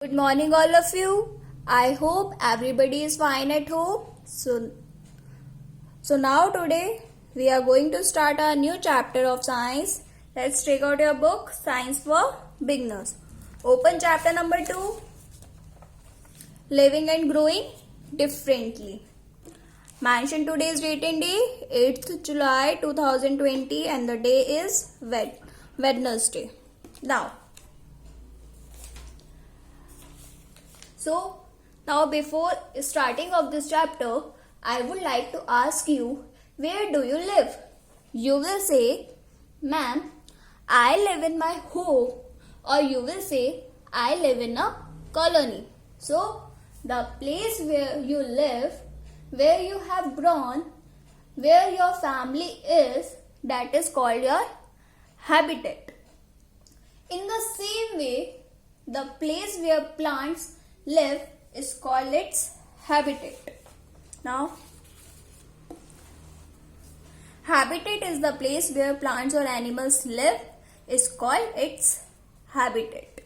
Good morning, all of you. I hope everybody is fine at home. So now today we are going to start a new chapter of science. Let's take out your book, Science for Beginners. Open chapter number 2, Living and Growing Differently. Mention today's date and day, 8th July 2020, and the day is Wednesday. Now before starting of this chapter, I would like to ask you, where do you live? You will say, ma'am, I live in my home, or you will say, I live in a colony. So, the place where you live, where you have grown, where your family is, that is called your habitat. In the same way, the place where plants live is called its habitat. Now, habitat is the place where plants or animals live, is called its habitat.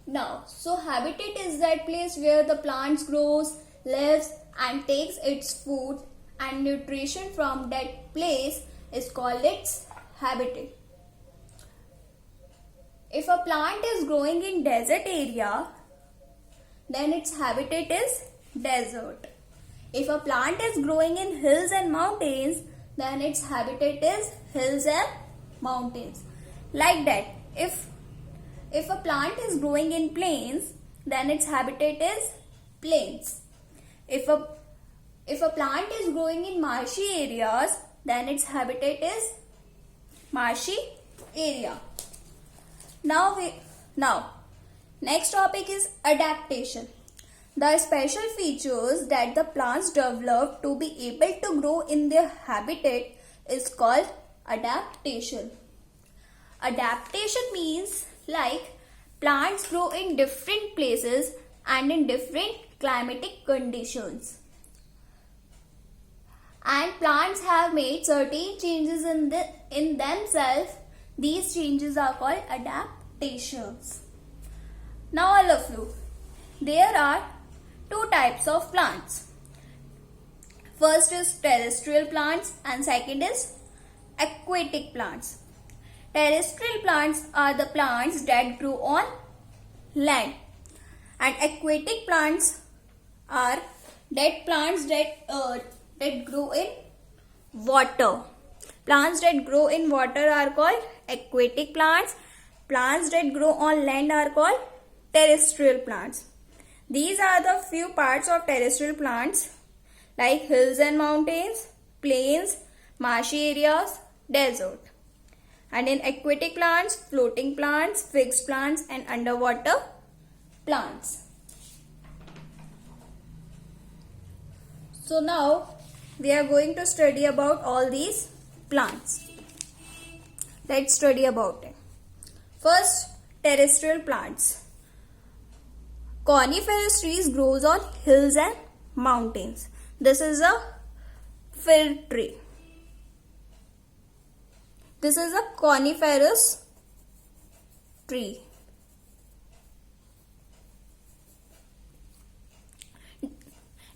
Now, so habitat is that place where the plants grows, lives and takes its food and nutrition from that place is called its habitat. If a plant is growing in desert area, then its habitat is desert. If a plant is growing in hills and mountains, then its habitat is hills and mountains. Like that, if a plant is growing in plains, then its habitat is plains. If a plant is growing in marshy areas, then its habitat is marshy area. Now, next topic is adaptation. The special features that the plants develop to be able to grow in their habitat is called adaptation. Adaptation means like plants grow in different places and in different climatic conditions. And plants have made certain changes in themselves. These changes are called adaptations. Now all of you, there are two types of plants. First is terrestrial plants and second is aquatic plants. Terrestrial plants are the plants that grow on land, and aquatic plants are plants that grow in water. Plants that grow in water are called aquatic plants. Plants that grow on land are called terrestrial plants. These are the few parts of terrestrial plants like hills and mountains, plains, marshy areas, desert. And in aquatic plants, floating plants, fixed plants and underwater plants. So now we are going to study about all these plants. Let's study about it. First, terrestrial plants. Coniferous trees grows on hills and mountains. This is a fir tree. This is a coniferous tree.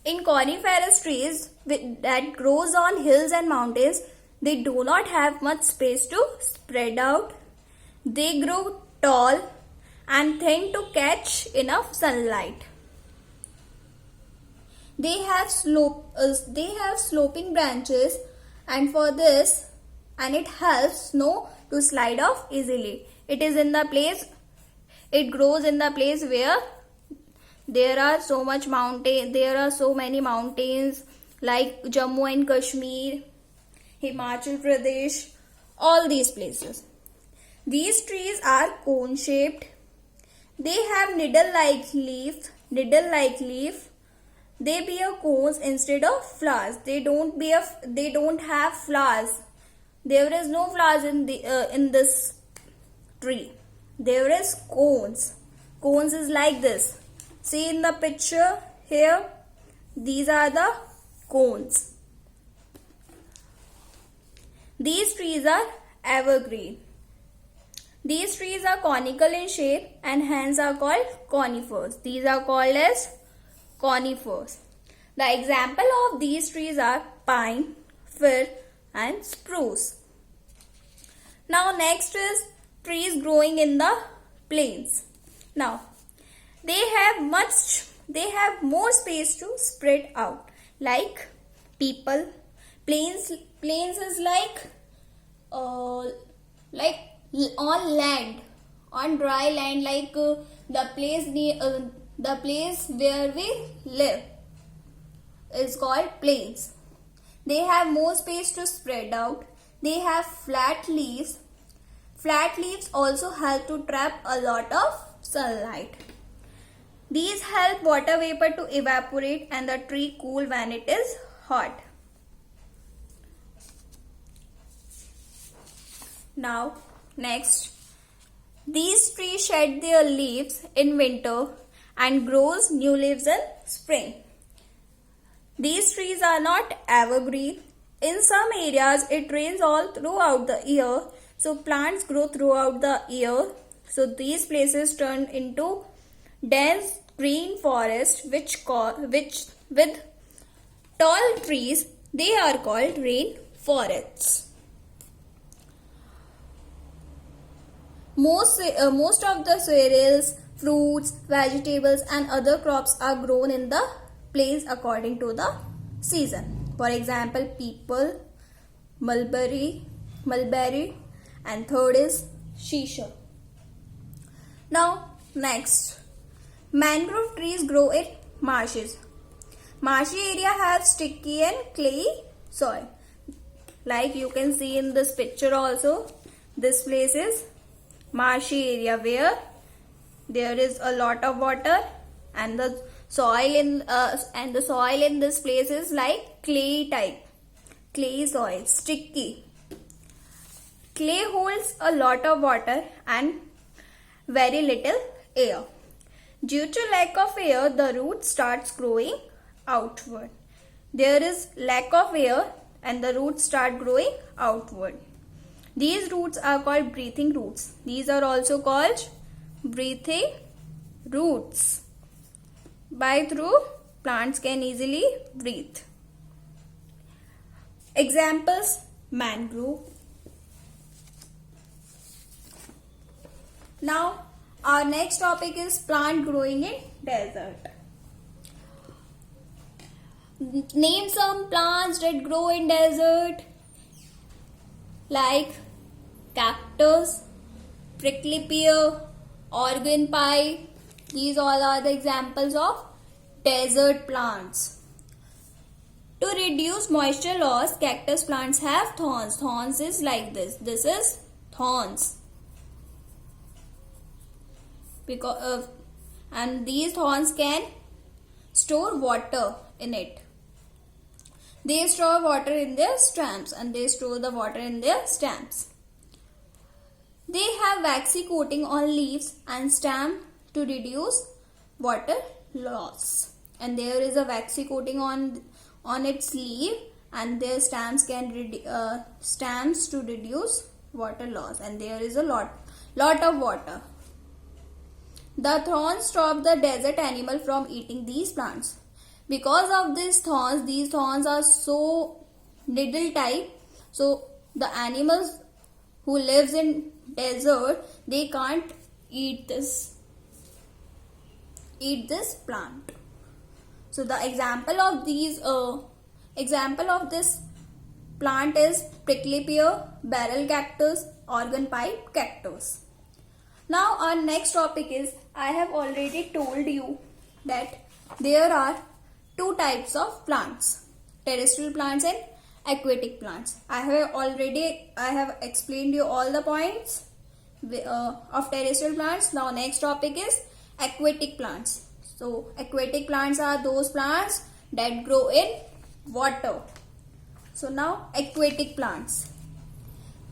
In coniferous trees that grows on hills and mountains, they do not have much space to spread out. They grow tall and thin to catch enough sunlight. They have sloping branches, and it helps snow to slide off easily. It grows in the place where there are so many mountains like Jammu and Kashmir, Himachal Pradesh, all these places. These trees are cone shaped. They have needle-like leaf. They bear cones instead of flowers. They don't have flowers. There is no flowers in this tree. There is cones. Cones is like this. See in the picture here. These are the cones. These trees are evergreen. These trees are conical in shape and hence are called conifers. These are called as conifers. The example of these trees are pine, fir and spruce. Now next is trees growing in the plains. Now they have more space to spread out, like people. Plains is like on land, on dry land, like the place where we live is called plains. They have more space to spread out. They have flat leaves. Flat leaves also help to trap a lot of sunlight. These help water vapor to evaporate and the tree cool when it is hot. Now, next, these trees shed their leaves in winter and grows new leaves in spring. These trees are not evergreen. In some areas, it rains all throughout the year, so plants grow throughout the year. So these places turn into dense green forest, which with tall trees, they are called rain forests. Most of the cereals, fruits, vegetables and other crops are grown in the plains according to the season. For example, people, mulberry and third is shisha. Now next, mangrove trees grow in marshes. Marshy area have sticky and clayey soil. Like you can see in this picture also, this place is marshy area where there is a lot of water and the soil in this place is like clay type, clay soil, sticky. Clay holds a lot of water and very little air. Due to lack of air, the root starts growing outward. There is lack of air and the roots start growing outward. These roots are called breathing roots. These are also called breathing roots. By through, plants can easily breathe. Examples: mangrove. Now, our next topic is plant growing in desert. Name some plants that grow in desert, like cactus, prickly pear, Oregon pine. These all are the examples of desert plants. To reduce moisture loss, cactus plants have thorns. Thorns is like this. This is thorns. And these thorns can store water in it. They store water in their stems and they store the water in their stems. They have waxy coating on leaves and stem to reduce water loss. And there is a waxy coating on its leaf and their stems can stems to reduce water loss. And there is a lot of water. The thorns stop the desert animal from eating these plants. Because of these thorns are so needle type, so the animals who lives in desert, they can't eat this plant. So the example of this plant is prickly pear, barrel cactus, Oregon pipe cactus. Now our next topic is, I have already told you that there are two types of plants, terrestrial plants and aquatic plants. I have explained you all the points of terrestrial plants. Now next topic is aquatic plants. So aquatic plants are those plants that grow in water. So now aquatic plants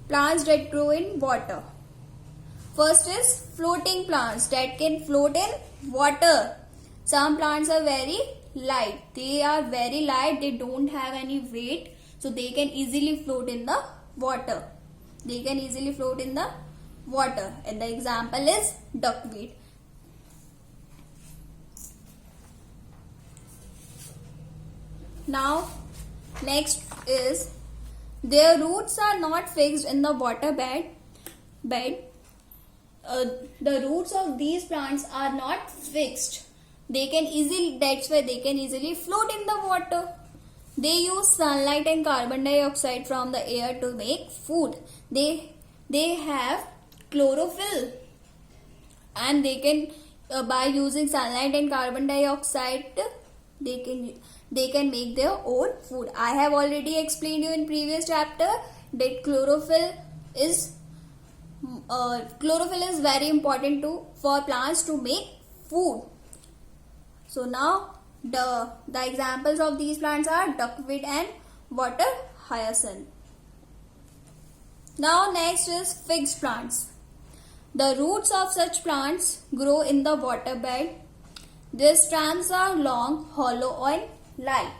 that grow in water. First is floating plants that can float in water. Some plants are very light. They are very light. They don't have any weight. So they can easily float in the water. water, and the example is duckweed. Now next is their roots are not fixed in the water bed. The roots of these plants are not fixed. That's why they can easily float in the water. They use sunlight and carbon dioxide from the air to make food. They have chlorophyll, and they can by using sunlight and carbon dioxide they can make their own food. I have already explained you in previous chapter that chlorophyll is very important for plants to make food. So now the examples of these plants are duckweed and water hyacinth. Now next is fixed plants. The roots of such plants grow in the water bed. Their stems are long, hollow and light.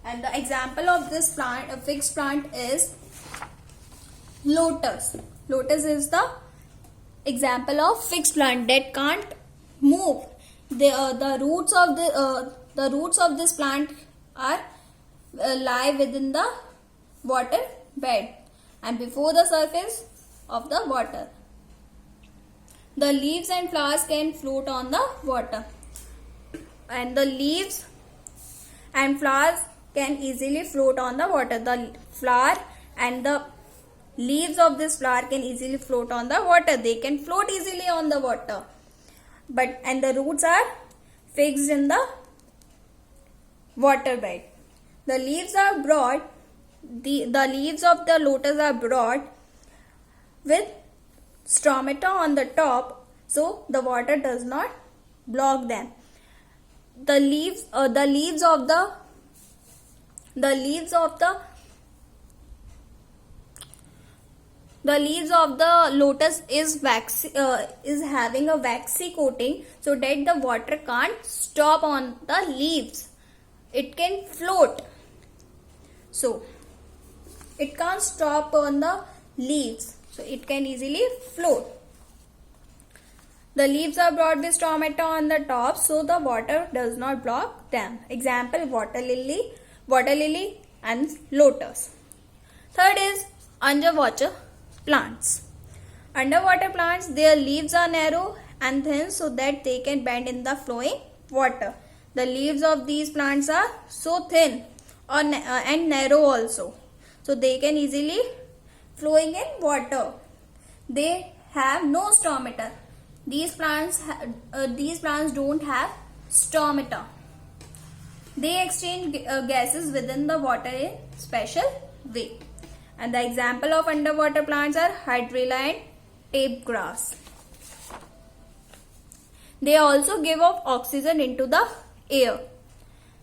And the example of this plant, a fixed plant, is lotus. Lotus is the example of fixed plant that can't move. The roots of this plant are lie within the water bed and before the surface of the water. The leaves and flowers can float on the water, and the leaves and flowers can easily float on the water. The flower and the leaves of this flower can easily float on the water. They can float easily on the water. And the roots are fixed in the water bed. The leaves are broad. The leaves of the lotus are broad with stomata on the top, so the water does not block them. The leaves of the lotus is having a waxy coating, so that the water can't stop on the leaves. It can float, so it can't stop on the leaves, so it can easily float. The leaves are broad with stomata on the top, so the water does not block them. Example: water lily and lotus. Third is underwater plants. Underwater plants, their leaves are narrow and thin so that they can bend in the flowing water. The leaves of these plants are so thin and narrow also, so they can easily flowing in water. They have no stomata. These plants don't have stomata. They exchange gases within the water in special way. And the example of underwater plants are hydrilla and tape grass. They also give off oxygen into the air.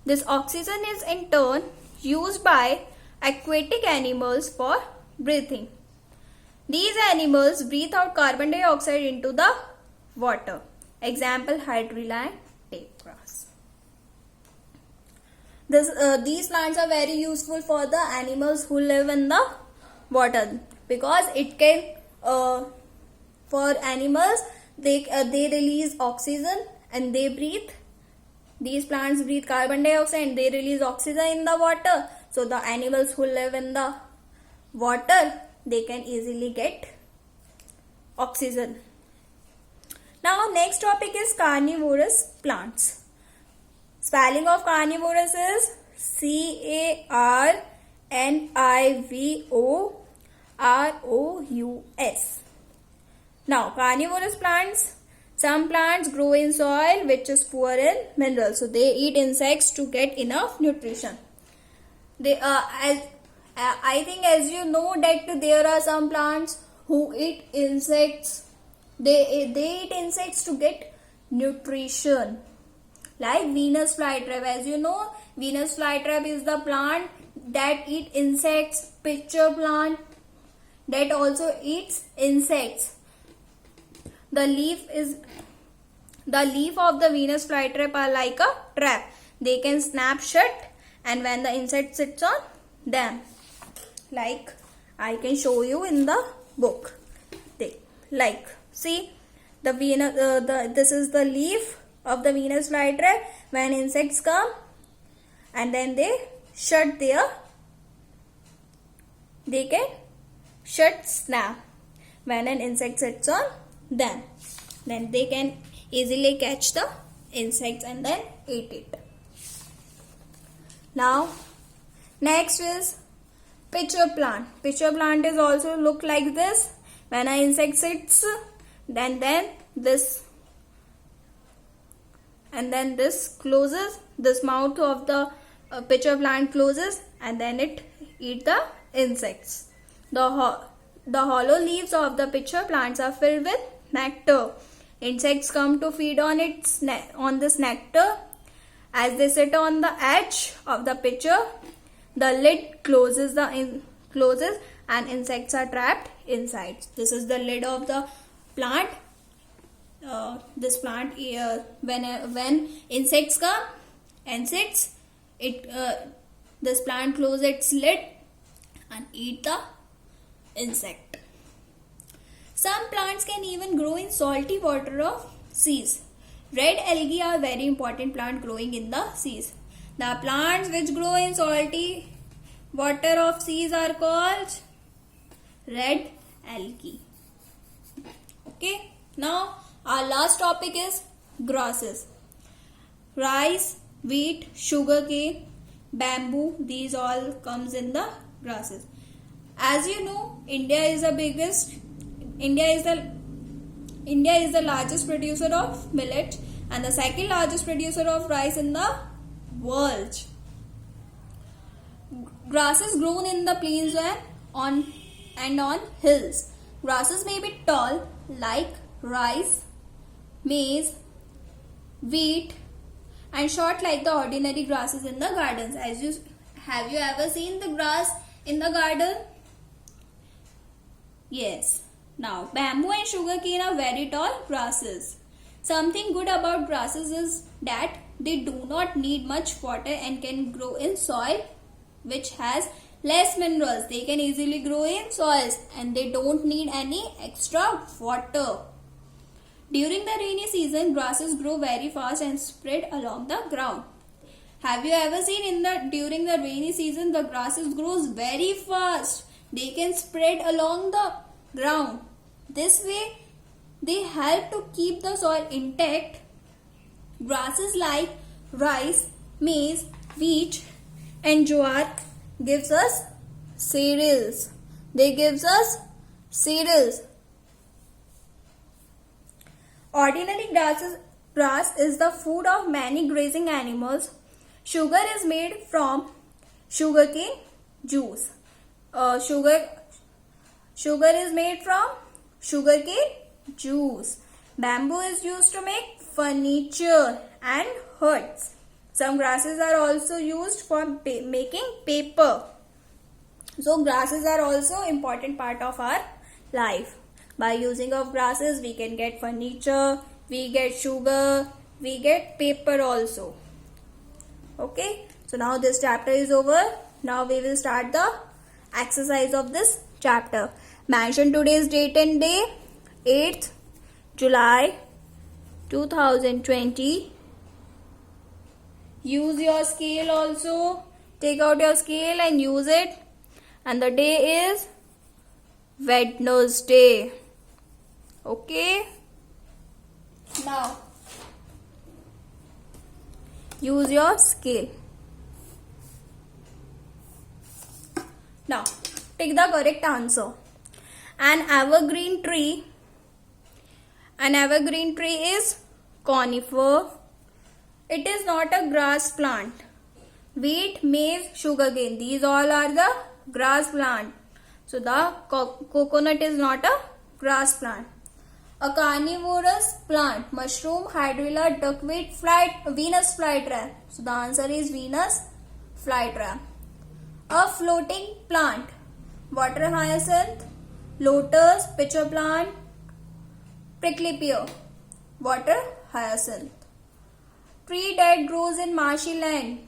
This oxygen is in turn used by aquatic animals for breathing. These animals breathe out carbon dioxide into the water. Example: hydrilla and tape grass. These plants are very useful for the animals who live in the water, because it can for animals they release oxygen and they breathe. These plants breathe carbon dioxide and they release oxygen in the water. So the animals who live in the water, they can easily get oxygen. Now next topic is carnivorous plants. Spelling of carnivorous is CARNIVOROUS. Now carnivorous plants, some plants grow in soil which is poor in minerals, so they eat insects to get enough nutrition. I think as you know that there are some plants who eat insects. They eat insects to get nutrition, like Venus flytrap. As you know, Venus flytrap is the plant that eat insects. Pitcher plant that also eats insects. The leaf of the Venus flytrap are like a trap. They can snap shut, and when the insect sits on them, like I can show you in the book. like, see, the Venus, this is the leaf of the Venus flytrap. When insects come and then they can snap when an insect sits on them. Then they can easily catch the insects and then eat it. Now, next is pitcher plant. Pitcher plant is also look like this. When an insect sits, then this closes. This mouth of the pitcher plant closes, and then it eat the insects. The hollow leaves of the pitcher plants are filled with nectar. Insects come to feed on this nectar. As they sit on the edge of the pitcher, the lid closes and insects are trapped inside. This is the lid of the plant. This plant, when insects come, this plant closes its lid and eat the insect. Some plants can even grow in salty water of seas. Red algae are very important plant growing in the seas. The plants which grow in salty water of seas are called red algae. Okay, now our last topic is grasses. Rice, wheat, sugarcane, bamboo, these all comes in the grasses. As you know, India is the largest producer of millet and the second largest producer of rice in the world. Grasses grown in the plains and on hills. Grasses may be tall like rice, maize, wheat, and short like the ordinary grasses in the gardens. Have you ever seen the grass in the garden? Yes. Now, bamboo and sugarcane are very tall grasses. Something good about grasses is that they do not need much water and can grow in soil which has less minerals. They can easily grow in soils and they don't need any extra water. During the rainy season, grasses grow very fast and spread along the ground. Have you ever seen during the rainy season, the grasses grows very fast. They can spread along the ground. This way, they help to keep the soil intact. Grasses like rice, maize, wheat, and jowar gives us cereals. They gives us cereals. Ordinary grass is the food of many grazing animals. Sugar is made from sugarcane juice. Sugar is made from sugarcane juice. Bamboo is used to make furniture and huts. Some grasses are also used for making paper. So grasses are also important part of our life. By using of grasses, we can get furniture, we get sugar, we get paper also. Okay, so now this chapter is over. Now we will start the exercise of this chapter. Mention today's date and day, 8th July 2020. Use your scale also. Take out your scale and use it. And the day is Wednesday. Okay. Now, use your scale. Now, take the correct answer. An evergreen tree is conifer. It is not a grass plant. Wheat, maize, sugarcane, these all are the grass plant. So the coconut is not a grass plant. A carnivorous plant, mushroom, hydrilla, duckweed, Venus flytrap. So the answer is Venus flytrap. A floating plant, water hyacinth, lotus, pitcher plant, prickly pear, water hyacinth. Tree that grows in marshy land,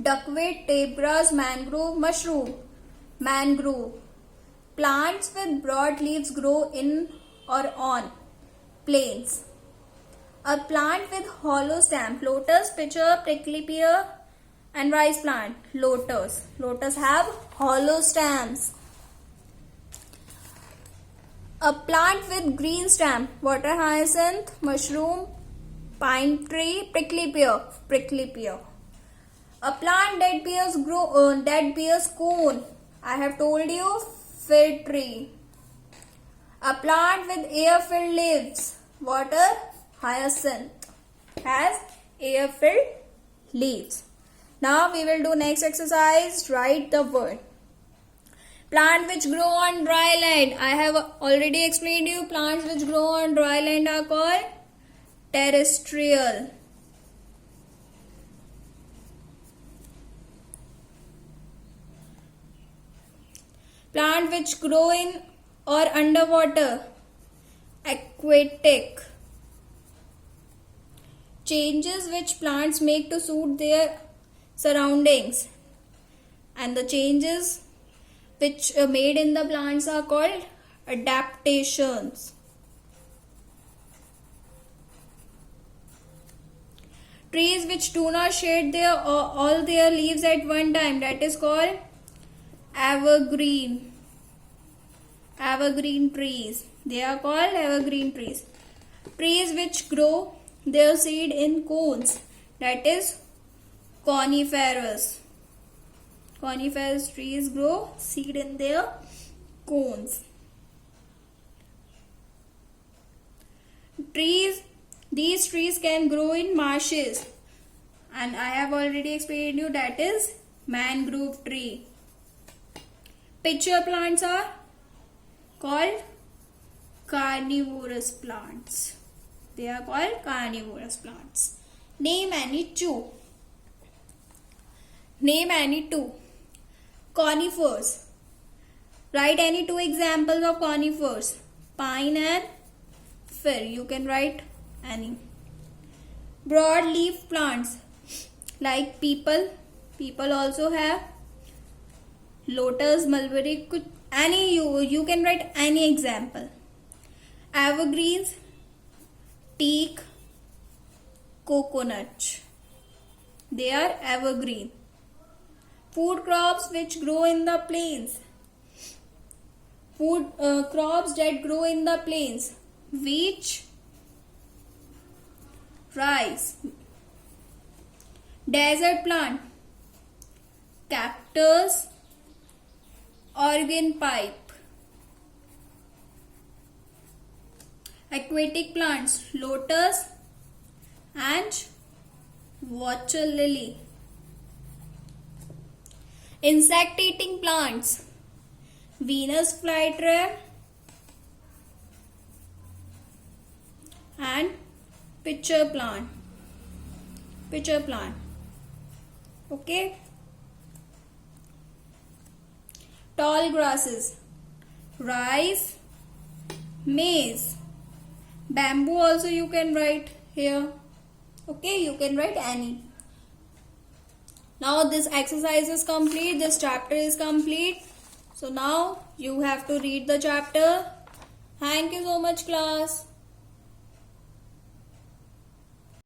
duckweed, tape grass, mangrove, mushroom, mangrove. Plants with broad leaves grow in or on planes. A plant with hollow stem. Lotus, pitcher, prickly pear and rice plant. Lotus. Lotus have hollow stems. A plant with green stem. Water hyacinth, mushroom, pine tree, prickly pear. Prickly pear. A plant that bears cone. I have told you, fir tree. A plant with air-filled leaves. Water hyacinth has air-filled leaves. Now we will do next exercise. Write the word. Plant which grow on dry land. I have already explained you. Plants which grow on dry land are called terrestrial. Plant which grow in or underwater. Aquatic. Changes which plants make to suit their surroundings. And the changes which are made in the plants are called adaptations. Trees which do not shed all their leaves at one time, that is called evergreen. Evergreen trees. They are called evergreen trees. Trees which grow their seed in cones, that is coniferous. Coniferous trees grow seed in their cones. These trees can grow in marshes, and I have already explained you, that is mangrove tree. Pitcher plants are called carnivorous plants. They are called carnivorous plants. Name any two. Name any two. Conifers. Write any two examples of conifers. Pine and fir. You can write any. Broadleaf plants like people. People also have. Lotus, mulberry, any you can write any example. Evergreens, teak, coconut. They are evergreen. Food crops which grow in the plains. Food crops that grow in the plains. Wheat, rice. Desert plant. Cactus, organ pipe. Aquatic plants, lotus and water lily. Insect eating plants, Venus flytrap and pitcher plant. Pitcher plant. Okay. Tall grasses, rice, maize. Bamboo also you can write here. Okay, you can write any. Now this exercise is complete. This chapter is complete. So now you have to read the chapter. Thank you so much, class.